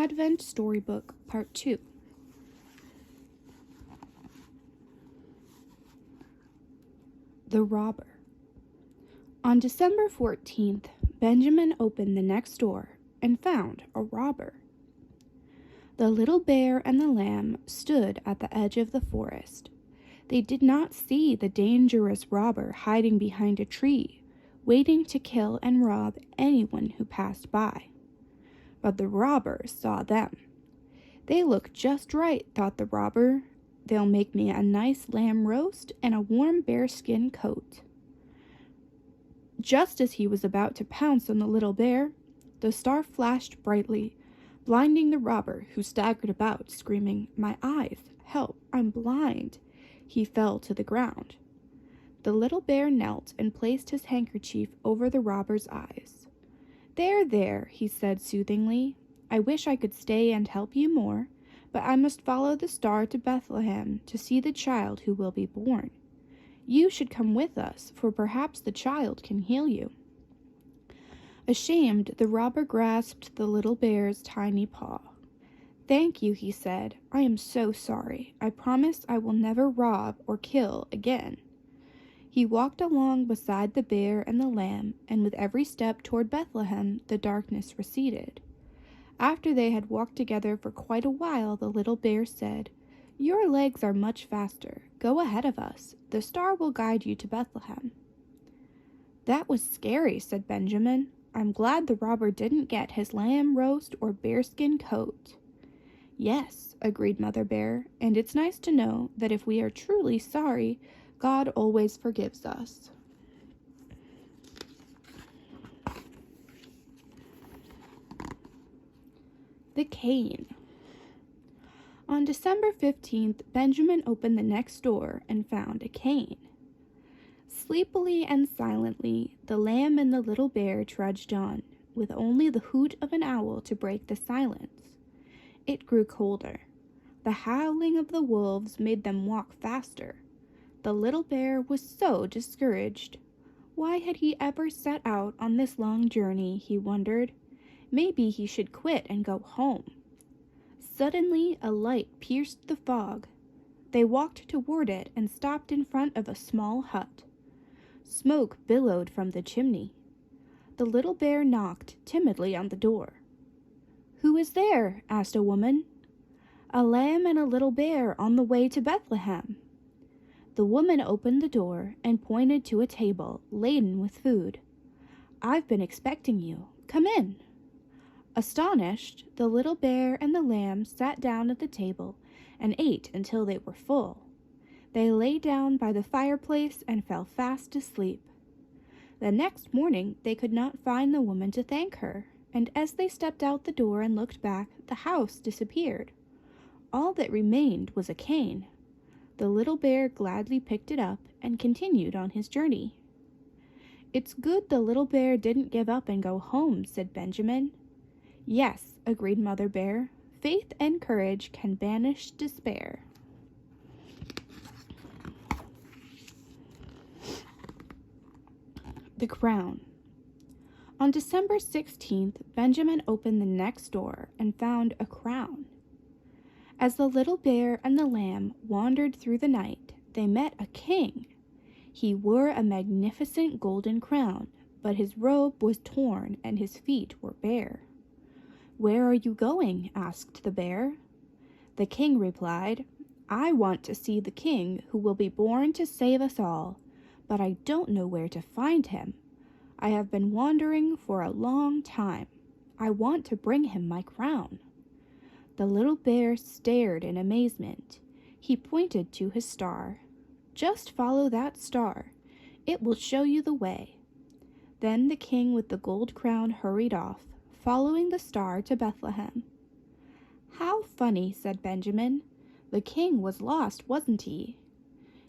Advent Storybook Part 2. The Robber. On December 14th, Benjamin opened the next door and found a robber. The little bear and the lamb stood at the edge of the forest. They did not see the dangerous robber hiding behind a tree, waiting to kill and rob anyone who passed by. But the robber saw them. They look just right, thought the robber. They'll make me a nice lamb roast and a warm bearskin coat. Just as he was about to pounce on the little bear, the star flashed brightly, blinding the robber, who staggered about, screaming, "My eyes! Help! I'm blind!" He fell to the ground. The little bear knelt and placed his handkerchief over the robber's eyes. "There, there," he said soothingly. "I wish I could stay and help you more, but I must follow the star to Bethlehem to see the child who will be born. You should come with us, for perhaps the child can heal you." Ashamed, the robber grasped the little bear's tiny paw. "Thank you," he said. "I am so sorry. I promise I will never rob or kill again." He walked along beside the bear and the lamb, and with every step toward Bethlehem, the darkness receded. After they had walked together for quite a while, the little bear said, "Your legs are much faster. Go ahead of us. The star will guide you to Bethlehem." "That was scary," said Benjamin. "I'm glad the robber didn't get his lamb roast or bearskin coat." "Yes," agreed Mother Bear, "and it's nice to know that if we are truly sorry, God always forgives us." The cane. On December 15th, Benjamin opened the next door and found a cane. Sleepily and silently, the lamb and the little bear trudged on, with only the hoot of an owl to break the silence. It grew colder. The howling of the wolves made them walk faster. The little bear was so discouraged. Why had he ever set out on this long journey, he wondered. Maybe he should quit and go home. Suddenly, a light pierced the fog. They walked toward it and stopped in front of a small hut. Smoke billowed from the chimney. The little bear knocked timidly on the door. "Who is there?" asked a woman. "A lamb and a little bear on the way to Bethlehem." The woman opened the door and pointed to a table laden with food. "I've been expecting you. Come in." Astonished, the little bear and the lamb sat down at the table and ate until they were full. They lay down by the fireplace and fell fast asleep. The next morning they could not find the woman to thank her, and as they stepped out the door and looked back, the house disappeared. All that remained was a cane. The little bear gladly picked it up and continued on his journey. "It's good the little bear didn't give up and go home," said Benjamin. "Yes," agreed Mother Bear. "Faith and courage can banish despair." The crown. On December 16th, Benjamin opened the next door and found a crown. As the little bear and the lamb wandered through the night, they met a king. He wore a magnificent golden crown, but his robe was torn and his feet were bare. "Where are you going?" asked the bear. The king replied, "I want to see the king who will be born to save us all, but I don't know where to find him. I have been wandering for a long time. I want to bring him my crown." The little bear stared in amazement. He pointed to his star. "Just follow that star. It will show you the way." Then the king with the gold crown hurried off, following the star to Bethlehem. "How funny," said Benjamin. "The king was lost, wasn't he?"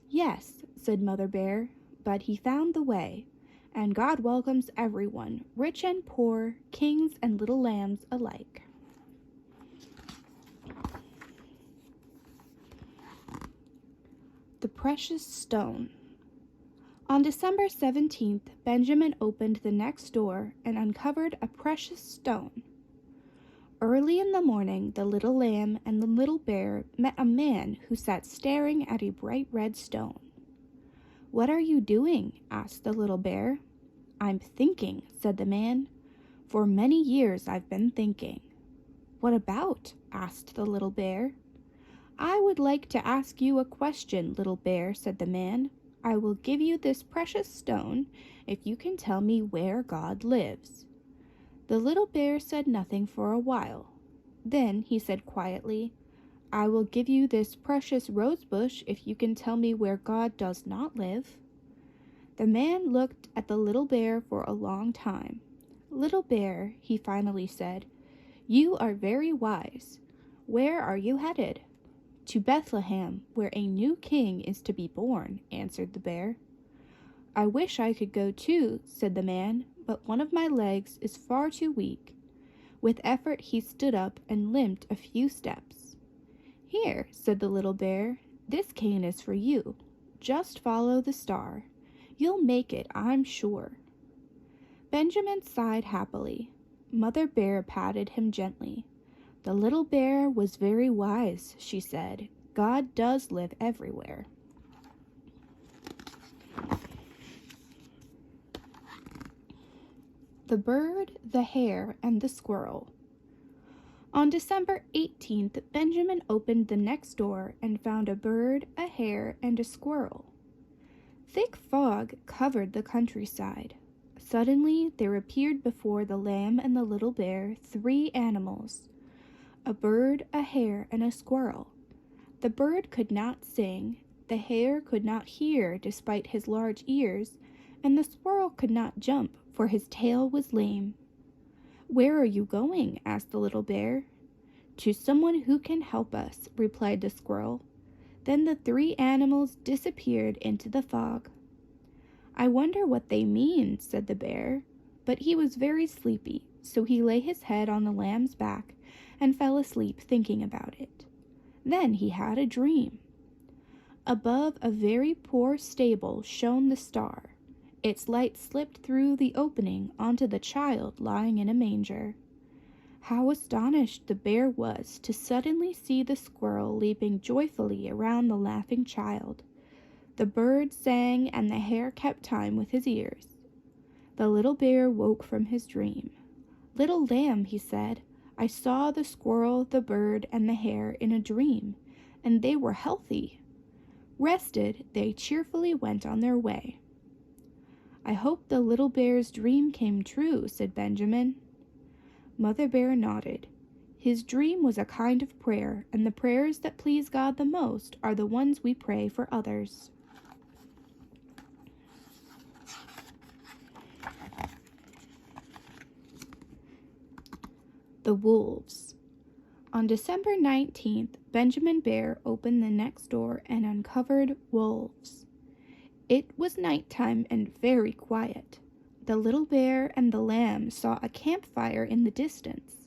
"Yes," said Mother Bear, "but he found the way, and God welcomes everyone, rich and poor, kings and little lambs alike." The precious stone. On December 17th, Benjamin opened the next door and uncovered a precious stone. Early in the morning, the little lamb and the little bear met a man who sat staring at a bright red stone. "What are you doing?" asked the little bear. "I'm thinking," said the man. "For many years I've been thinking." "What about?" asked the little bear. "I would like to ask you a question, little bear," said the man. "I will give you this precious stone if you can tell me where God lives." The little bear said nothing for a while. Then he said quietly, "I will give you this precious rose bush if you can tell me where God does not live." The man looked at the little bear for a long time. "Little bear," he finally said, "you are very wise. Where are you headed?" "To Bethlehem, where a new king is to be born," answered the bear. "I wish I could go too," said the man, "but one of my legs is far too weak." With effort he stood up and limped a few steps. "Here," said the little bear, "this cane is for you. Just follow the star. You'll make it, I'm sure." Benjamin sighed happily. Mother Bear patted him gently. "The little bear was very wise," she said. "God does live everywhere." The Bird, the Hare, and the Squirrel. On December 18th, Benjamin opened the next door and found a bird, a hare, and a squirrel. Thick fog covered the countryside. Suddenly there appeared before the lamb and the little bear 3 animals: a bird, a hare, and a squirrel. The bird could not sing, the hare could not hear despite his large ears, and the squirrel could not jump, for his tail was lame. "Where are you going?" asked the little bear. "To someone who can help us," replied the squirrel. Then the 3 animals disappeared into the fog. "I wonder what they mean," said the bear. But he was very sleepy, so he lay his head on the lamb's back and fell asleep thinking about it. Then he had a dream. Above a very poor stable shone the star. Its light slipped through the opening onto the child lying in a manger. How astonished the bear was to suddenly see the squirrel leaping joyfully around the laughing child. The bird sang and the hare kept time with his ears. The little bear woke from his dream. "Little lamb," he said, "I saw the squirrel, the bird, and the hare in a dream, and they were healthy." Rested, they cheerfully went on their way. "I hope the little bear's dream came true," said Benjamin. Mother Bear nodded. "His dream was a kind of prayer, and the prayers that please God the most are the ones we pray for others." The Wolves. On December 19th, Benjamin Bear opened the next door and uncovered wolves. It was nighttime and very quiet. The little bear and the lamb saw a campfire in the distance.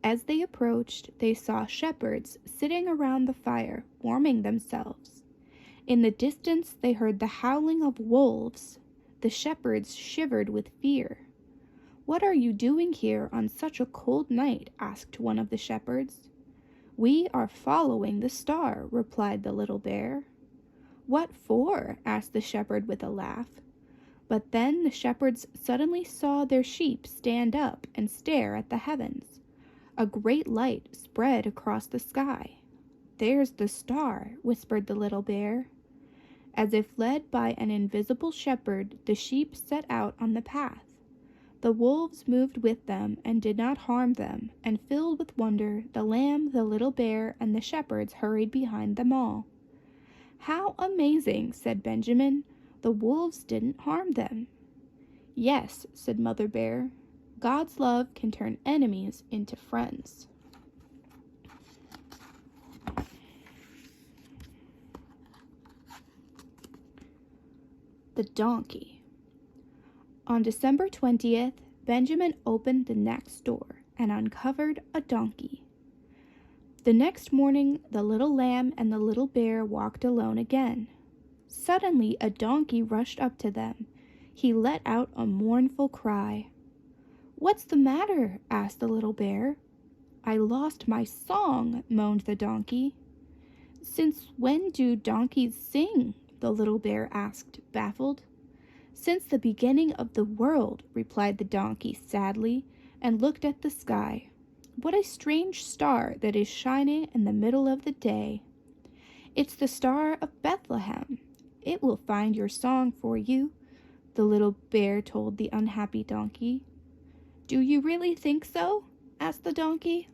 As they approached, they saw shepherds sitting around the fire, warming themselves. In the distance, they heard the howling of wolves. The shepherds shivered with fear. "What are you doing here on such a cold night?" asked one of the shepherds. "We are following the star," replied the little bear. "What for?" asked the shepherd with a laugh. But then the shepherds suddenly saw their sheep stand up and stare at the heavens. A great light spread across the sky. "There's the star," whispered the little bear. As if led by an invisible shepherd, the sheep set out on the path. The wolves moved with them and did not harm them, and filled with wonder, the lamb, the little bear, and the shepherds hurried behind them all. "How amazing," said Benjamin. "The wolves didn't harm them." "Yes," said Mother Bear. "God's love can turn enemies into friends." The Donkey. On December 20th, Benjamin opened the next door and uncovered a donkey. The next morning, the little lamb and the little bear walked alone again. Suddenly, a donkey rushed up to them. He let out a mournful cry. "What's the matter?" asked the little bear. I lost my song, moaned the donkey. Since when do donkeys sing? The little bear asked, baffled. Since the beginning of the world, replied the donkey sadly, and looked at the sky. What a strange star that is shining in the middle of the day. It's the star of Bethlehem. It will find your song for you, the little bear told the unhappy donkey. Do you really think so? Asked the donkey.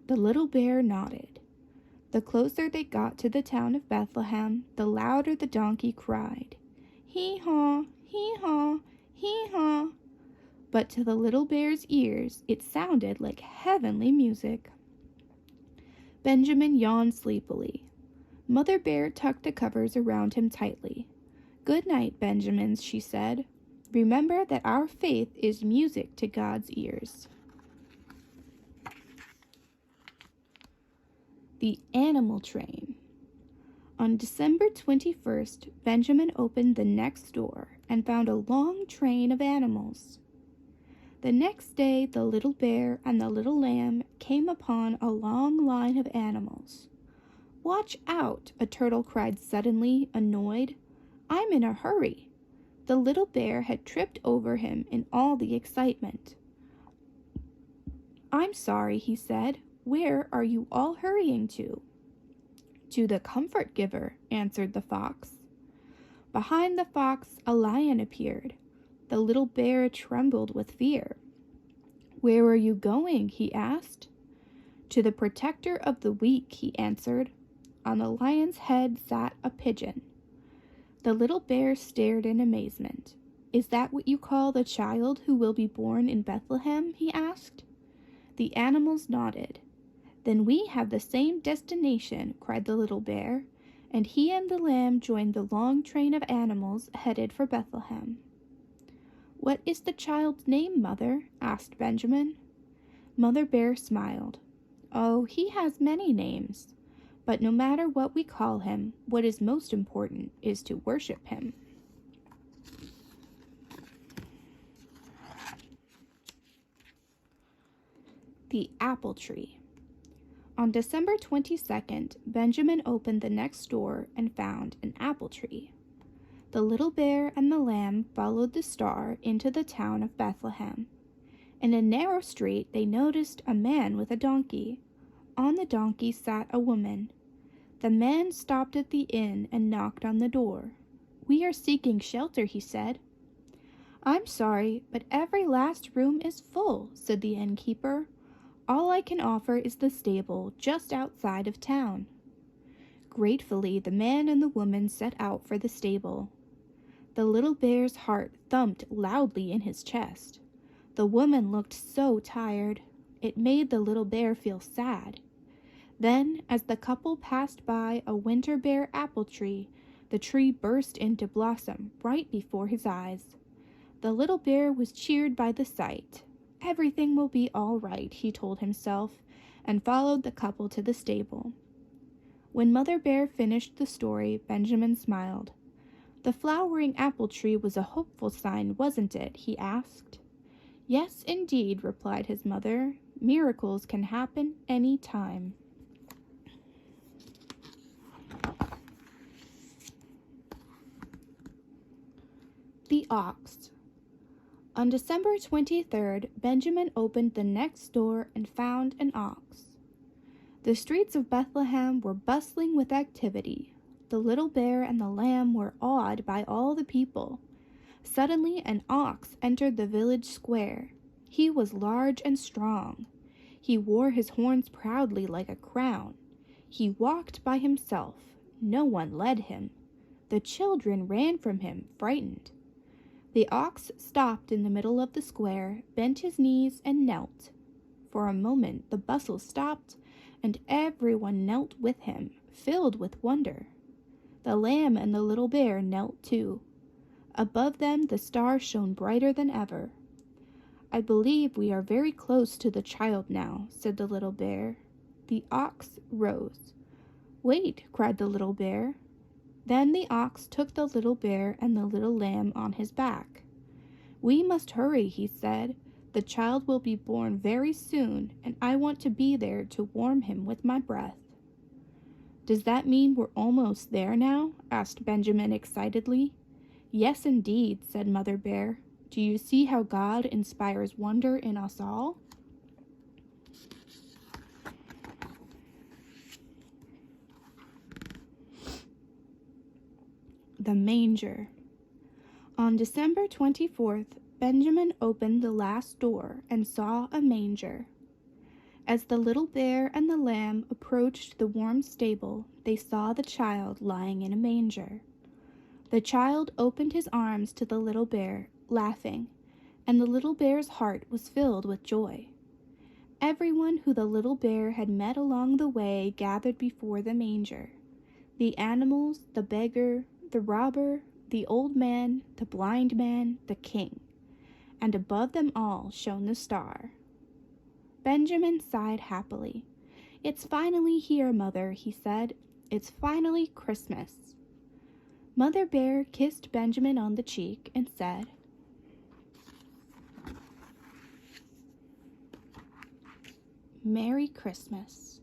The little bear nodded. The closer they got to the town of Bethlehem, the louder the donkey cried. Hee-haw, hee-haw, hee-haw. But to the little bear's ears, it sounded like heavenly music. Benjamin yawned sleepily. Mother Bear tucked the covers around him tightly. Good night, Benjamin, she said. Remember that our faith is music to God's ears. The Animal Train. On December 21st, Benjamin opened the next door and found a long train of animals. The next day, the little bear and the little lamb came upon a long line of animals. Watch out, a turtle cried suddenly, annoyed. I'm in a hurry. The little bear had tripped over him in all the excitement. I'm sorry, he said. Where are you all hurrying to? To the Comfort Giver, answered the fox. Behind the fox, a lion appeared. The little bear trembled with fear. Where are you going? He asked. To the Protector of the Weak, he answered. On the lion's head sat a pigeon. The little bear stared in amazement. Is that what you call the child who will be born in Bethlehem? He asked. The animals nodded. Then we have the same destination, cried the little bear, and he and the lamb joined the long train of animals headed for Bethlehem. What is the child's name, Mother? Asked Benjamin. Mother Bear smiled. Oh, he has many names. But no matter what we call him, what is most important is to worship him. The Apple Tree. On December 22nd, Benjamin opened the next door and found an apple tree. The little bear and the lamb followed the star into the town of Bethlehem. In a narrow street, they noticed a man with a donkey. On the donkey sat a woman. The man stopped at the inn and knocked on the door. We are seeking shelter, he said. I'm sorry, but every last room is full, said the innkeeper. All I can offer is the stable just outside of town. Gratefully, the man and the woman set out for the stable. The little bear's heart thumped loudly in his chest. The woman looked so tired. It made the little bear feel sad. Then, as the couple passed by a winter bear apple tree, the tree burst into blossom right before his eyes. The little bear was cheered by the sight. Everything will be all right, he told himself, and followed the couple to the stable. When Mother Bear finished the story, Benjamin smiled. The flowering apple tree was a hopeful sign, wasn't it? He asked. Yes, indeed, replied his mother. Miracles can happen any time. The Ox. On December 23rd, Benjamin opened the next door and found an ox. The streets of Bethlehem were bustling with activity. The little bear and the lamb were awed by all the people. Suddenly, an ox entered the village square. He was large and strong. He wore his horns proudly like a crown. He walked by himself. No one led him. The children ran from him, frightened. The ox stopped in the middle of the square, bent his knees, and knelt. For a moment the bustle stopped, and everyone knelt with him, filled with wonder. The lamb and the little bear knelt too. Above them the star shone brighter than ever. I believe we are very close to the child now, said the little bear. The ox rose. Wait, cried the little bear. Then the ox took the little bear and the little lamb on his back. We must hurry, he said. The child will be born very soon, and I want to be there to warm him with my breath." "Does that mean we're almost there now?" asked Benjamin excitedly. "Yes, indeed," said Mother Bear. "Do you see how God inspires wonder in us all?" The Manger. On December 24th, Benjamin opened the last door and saw a manger. As the little bear and the lamb approached the warm stable, they saw the child lying in a manger. The child opened his arms to the little bear, laughing, and the little bear's heart was filled with joy. Everyone who the little bear had met along the way gathered before the manger. The animals, the beggar, the robber, the old man, the blind man, the king. And above them all shone the star. Benjamin sighed happily. "It's finally here, Mother," he said. "It's finally Christmas." Mother Bear kissed Benjamin on the cheek and said, "Merry Christmas."